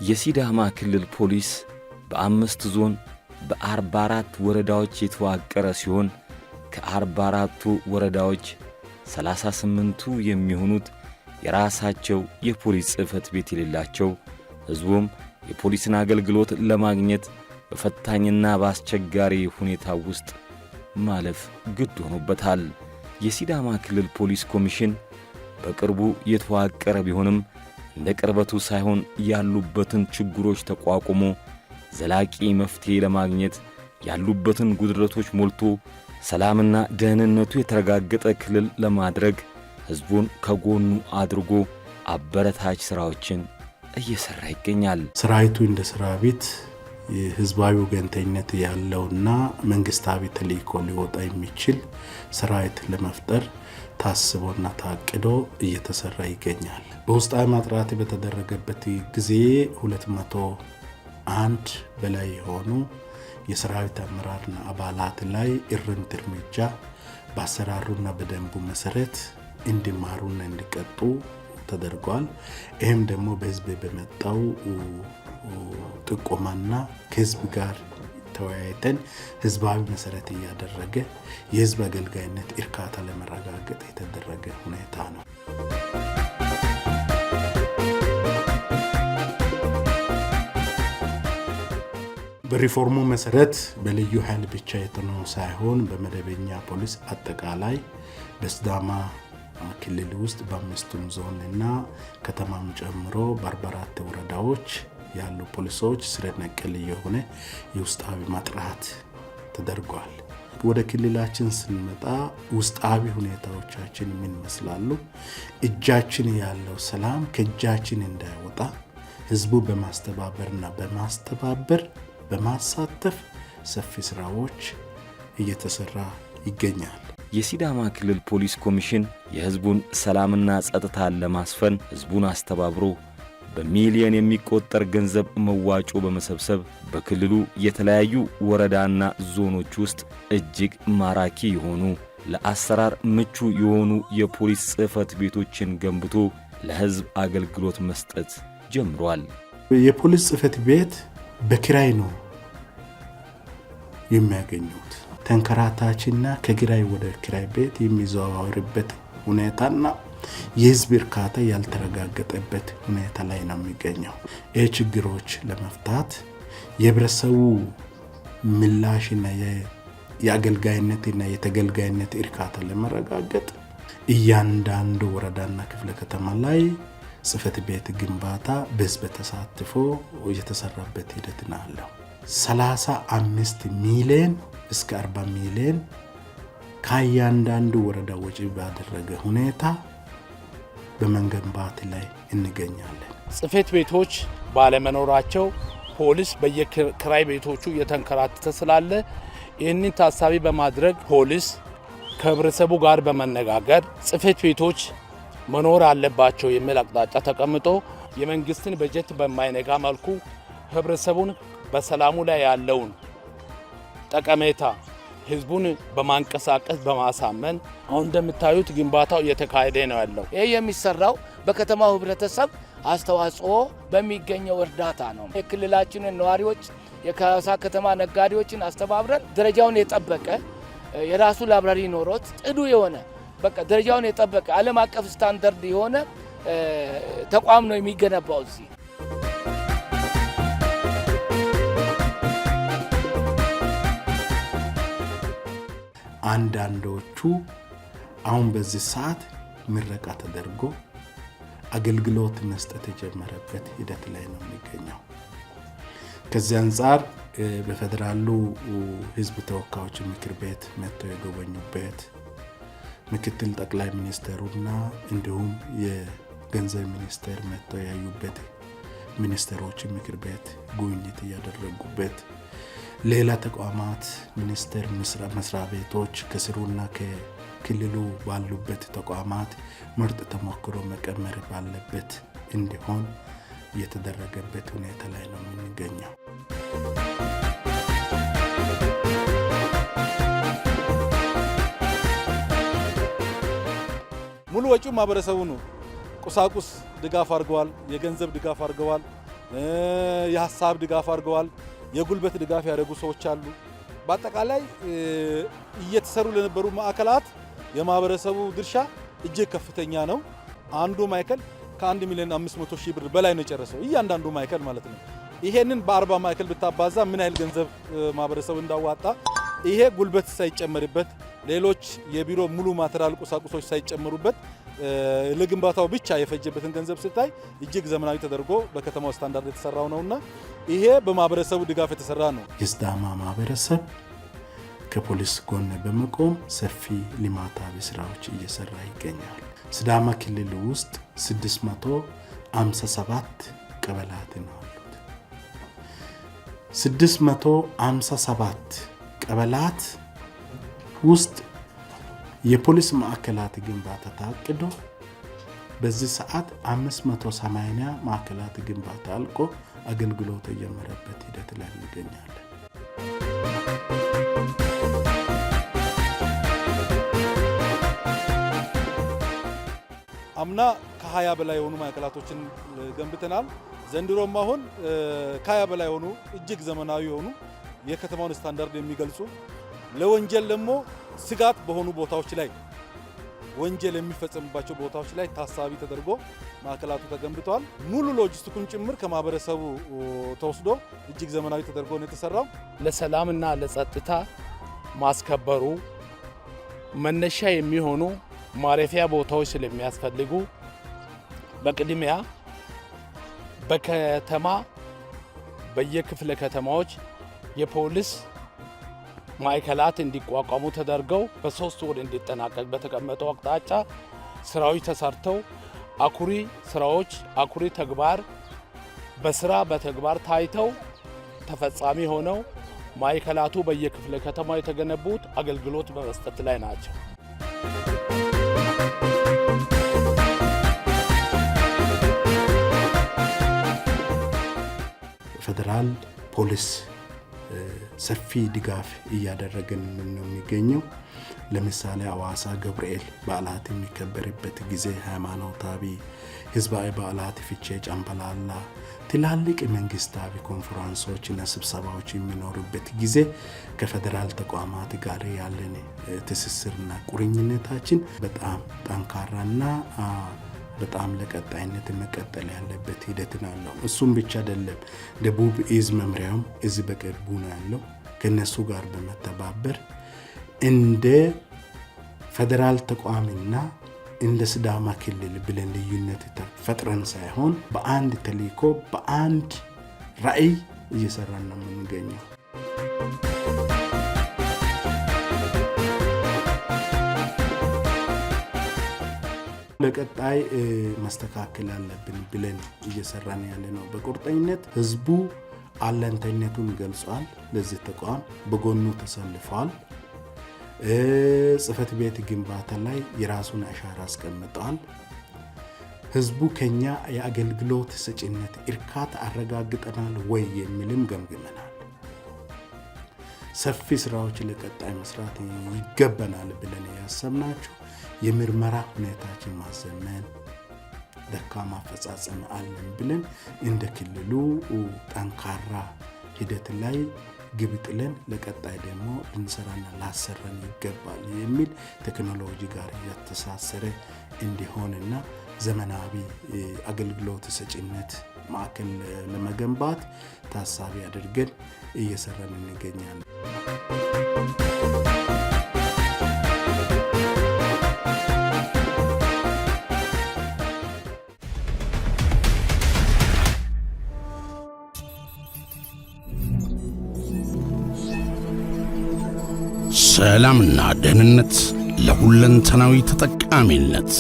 የሲዳማ ክልል ፖሊስ በ5 ዞን በ44 ወረዳዎች የተዋቀረ ሲሆን ከ44ቱ ወረዳዎች 38ቱ የሚሆኑት የራሳቸው የፖሊስ ጽሕፈት ቤት የሌላቸው ሕዝቡም የፖሊስን አገልግሎት ለማግኘት በፈታኝና በአስቸጋሪ ሁኔታ ውስጥ ማለፍ ግድ ሆኖበታል። የሲዳማ ክልል ፖሊስ ኮሚሽን በቅርቡ የተዋቀረ ቢሆንም እንደ ቅርበቱ ሳይሆን ያሉበትን ችግሮች ተቋቁሞ ዘላቂ መፍትሄ ለማግኘት ያሉበትን ጉድለቶች ሞልቶ ሰላምና ደህንነቱ የተረጋገጠ ክልል ለማድረግ ሕዝቡን ከጎኑ አድርጎ አበረታች ሥራዎችን እየሠራ ይገኛል። ሰራዊቱ እንደ ሰራዊት የሕዝባዊ ወገንተኝነት ያለውና መንግስታዊ ተልዕኮ ሊወጣ የሚችል ሰራዊት ለመፍጠር ታስቦና ታቅዶ እየተሰራ ይገኛል። በውስጣዊ ማጥራት በተደረገበት ጊዜ 201 በላይ የሆኑ የሰራዊት አመራርና አባላት ላይ እርምት እርምጃ በአሰራሩና በደንቡ መሰረት እንዲማሩና እንዲቀጡ ተደርጓል። ይህም ደግሞ በህዝብ በመጣው ጥቆማና ከህዝብ ጋር ተወያይተን ህዝባዊ መሰረት እያደረገ የህዝብ አገልጋይነት እርካታ ለመረጋገጥ የተደረገ ሁኔታ ነው። በሪፎርሙ መሰረት በልዩ ኃይል ብቻ የተነው ሳይሆን በመደበኛ ፖሊስ አጠቃላይ በሲዳማ ክልል ውስጥ በ5ቱም ዞን እና ከተማም ጨምሮ በ44 ወረዳዎች ያሉ ፖሊሶች ስር ነቀል የሆነ የውስጣዊ ማጥራት ተደርጓል። ወደ ክልላችን ስንመጣ ውስጣዊ ሁኔታዎቻችን ምን ይመስላሉ? እጃችን ያለው ሰላም ከእጃችን እንዳይወጣ ህዝቡ በማስተባበርና በማሳተፍ ሰፊ ስራዎች እየተሰራ ይገኛል። የሲዳማ ክልል ፖሊስ ኮሚሽን የህዝቡን ሰላምና ጸጥታን ለማስፈን ህዝቡን አስተባብሮ በሚሊዮን የሚቆጠር ገንዘብ መዋጮ በመሰብሰብ በክልሉ የተለያዩ ወረዳና ዞኖች ውስጥ እጅግ ማራኪ የሆኑ ለአሰራር ምቹ የሆኑ የፖሊስ ጽሕፈት ቤቶችን ገንብቶ ለህዝብ አገልግሎት መስጠት ጀምሯል። የፖሊስ ጽሕፈት ቤት በኪራይ ነው የሚያገኙት። ተንከራታችና ከኪራይ ወደ ኪራይ ቤት የሚዘዋወርበት ሁኔታና የህዝብ እርካታ ያልተረጋገጠበት ሁኔታ ላይ ነው የሚገኘው። ይህ ችግሮች ለመፍታት የህብረተሰቡ ምላሽና የአገልጋይነትና የተገልጋይነት እርካታ ለመረጋገጥ እያንዳንዱ ወረዳና ክፍለ ከተማ ላይ ጽሕፈት ቤት ግንባታ በህዝብ ተሳትፎ የተሰራበት ሂደት ነው ያለው። 35 ሚሊዮን እስከ 40 ሚሊዮን ከእያንዳንዱ ወረዳ ወጪ ባደረገ ሁኔታ በመገንባት ላይ እንገኛለን። ጽሕፈት ቤቶች ባለመኖራቸው ፖሊስ በየክራይ ቤቶቹ እየተንከራተተ ስላለ ይህንን ታሳቢ በማድረግ ፖሊስ ከህብረተሰቡ ጋር በመነጋገር ጽሕፈት ቤቶች መኖር አለባቸው የሚል አቅጣጫ ተቀምጦ የመንግስትን በጀት በማይነጋ መልኩ ህብረተሰቡን በሰላሙ ላይ ያለውን ጠቀሜታ ህዝቡን በማንቀሳቀስ በማሳመን አሁን እንደምታዩት ግንባታው እየተካሄደ ነው ያለው። ይሄ የሚሰራው በከተማው ህብረተሰብ አስተዋጽኦ በሚገኘው እርዳታ ነው። የክልላችንን ነዋሪዎች የካሳ ከተማ ነጋዴዎችን አስተባብረን ደረጃውን የጠበቀ የራሱ ላይብራሪ ኖሮት ጥዱ የሆነ በቃ ደረጃውን የጠበቀ ዓለም አቀፍ ስታንዳርድ የሆነ ተቋም ነው የሚገነባው እዚህ። አንዳንዶቹ አሁን በዚህ ሰዓት ምረቃ ተደርጎ አገልግሎት መስጠት የጀመረበት ሂደት ላይ ነው የሚገኘው። ከዚህ አንጻር በፌደራሉ ህዝብ ተወካዮች ምክር ቤት መጥተው የጎበኙበት ምክትል ጠቅላይ ሚኒስትሩና እንዲሁም የገንዘብ ሚኒስቴር መጥተው ያዩበት ሚኒስትሮች ምክር ቤት ጉብኝት ያደረጉበት ሌላ ተቋማት ሚኒስቴር መስሪያ ቤቶች ከስሩና ከክልሉ ባሉበት ተቋማት ምርጥ ተሞክሮ መቀመር ባለበት እንዲሆን የተደረገበት ሁኔታ ላይ ነው የምንገኘው። ሙሉ ወጪው ማህበረሰቡ ነው። ቁሳቁስ ድጋፍ አድርገዋል፣ የገንዘብ ድጋፍ አድርገዋል። የሐሳብ ድጋፍ አድርገዋል። የጉልበት ድጋፍ ያደረጉ ሰዎች አሉ። በአጠቃላይ እየተሰሩ ለነበሩ ማዕከላት የማህበረሰቡ ድርሻ እጅግ ከፍተኛ ነው። አንዱ ማዕከል ከ1 ሚሊዮን 500 ሺህ ብር በላይ ነው የጨረሰው እያንዳንዱ ማዕከል ማለት ነው። ይሄንን በ40 ማዕከል ብታባዛ ምን ያህል ገንዘብ ማህበረሰቡ እንዳዋጣ ይሄ ጉልበት ሳይጨመርበት ሌሎች የቢሮ ሙሉ ማቴሪያል ቁሳቁሶች ሳይጨመሩበት ለግንባታው ብቻ የፈጀበትን ገንዘብ ስታይ እጅግ ዘመናዊ ተደርጎ በከተማው ስታንዳርድ የተሰራው ነውና ይሄ በማህበረሰቡ ድጋፍ የተሰራ ነው። የሲዳማ ማህበረሰብ ከፖሊስ ጎን በመቆም ሰፊ ልማታዊ ስራዎች እየሰራ ይገኛል። ሲዳማ ክልል ውስጥ 657 ቀበላት ነው ያሉት። 657 ቀበላት ውስጥ የፖሊስ ማዕከላት ግንባታ ታቅዶ በዚህ ሰዓት 580 ማዕከላት ግንባታ አልቆ አገልግሎት የጀመረበት ሂደት ላይ እንገኛለን። አምና ከ20 በላይ የሆኑ ማዕከላቶችን ገንብተናል። ዘንድሮም አሁን ከ20 በላይ የሆኑ እጅግ ዘመናዊ የሆኑ የከተማውን ስታንዳርድ የሚገልጹ ለወንጀል ደግሞ ስጋት በሆኑ ቦታዎች ላይ ወንጀል የሚፈጸምባቸው ቦታዎች ላይ ታሳቢ ተደርጎ ማዕከላቱ ተገንብተዋል። ሙሉ ሎጂስቲኩን ጭምር ከማህበረሰቡ ተወስዶ እጅግ ዘመናዊ ተደርጎ ነው የተሰራው። ለሰላምና ለጸጥታ ማስከበሩ መነሻ የሚሆኑ ማረፊያ ቦታዎች ስለሚያስፈልጉ በቅድሚያ በከተማ በየክፍለ ከተማዎች የፖሊስ ማዕከላት እንዲቋቋሙ ተደርገው በ3 ወር እንዲጠናቀቅ በተቀመጠው አቅጣጫ ስራዎች ተሰርተው አኩሪ ስራዎች አኩሪ ተግባር በተግባር ታይተው ተፈጻሚ ሆነው ማዕከላቱ በየክፍለ ከተማው የተገነቡት አገልግሎት በመስጠት ላይ ናቸው። ፌደራል ፖሊስ ሰፊ ድጋፍ እያደረገን ነው የሚገኘው። ለምሳሌ ሐዋሳ ገብርኤል በዓላት የሚከበርበት ጊዜ ሃይማኖታዊ ህዝባዊ በዓላት፣ ፊቼ፣ ጫምባላላ፣ ትላልቅ መንግስታዊ ኮንፈረንሶችና ስብሰባዎች የሚኖሩበት ጊዜ ከፌደራል ተቋማት ጋር ያለን ትስስርና ቁርኝነታችን በጣም ጠንካራና በጣም ለቀጣይነት መቀጠል ያለበት ሂደት ነው። እሱም ብቻ አይደለም። ደቡብ እዝ መምሪያውም እዚህ በቅርቡ ነው ያለው። ከነሱ ጋር በመተባበር እንደ ፌደራል ተቋምና እንደ ሲዳማ ክልል ብለን ልዩነት ፈጥረን ሳይሆን በአንድ ተልዕኮ በአንድ ራዕይ እየሰራን ነው የምንገኘው። ለቀጣይ ማስተካከል አለብን ብለን እየሰራን ያለ ነው። በቁርጠኝነት ህዝቡ አለንተኝነቱን ገልጿል። ለዚህ ተቋም በጎኑ ተሰልፏል። ጽህፈት ቤት ግንባታ ላይ የራሱን አሻራ አስቀምጧል። ህዝቡ ከኛ የአገልግሎት ሰጪነት እርካታ አረጋግጠናል ወይ የሚልም ገምግመናል። ሰፊ ስራዎች ለቀጣይ መስራት ይገባናል ብለን ያሰብናቸው የምርመራ ሁኔታችን ማዘመን፣ ደካማ አፈጻጸም አለን ብለን እንደ ክልሉ ጠንካራ ሂደት ላይ ግብ ጥለን ለቀጣይ ደግሞ ልንሰራና ላሰራን ይገባል የሚል ቴክኖሎጂ ጋር ያተሳሰረ እንዲሆንና ዘመናዊ አገልግሎት ሰጪነት ማዕከል ለመገንባት ታሳቢ አድርገን እየሰራን እንገኛለን። ሰላምና ደህንነት ለሁለንተናዊ ተጠቃሚነት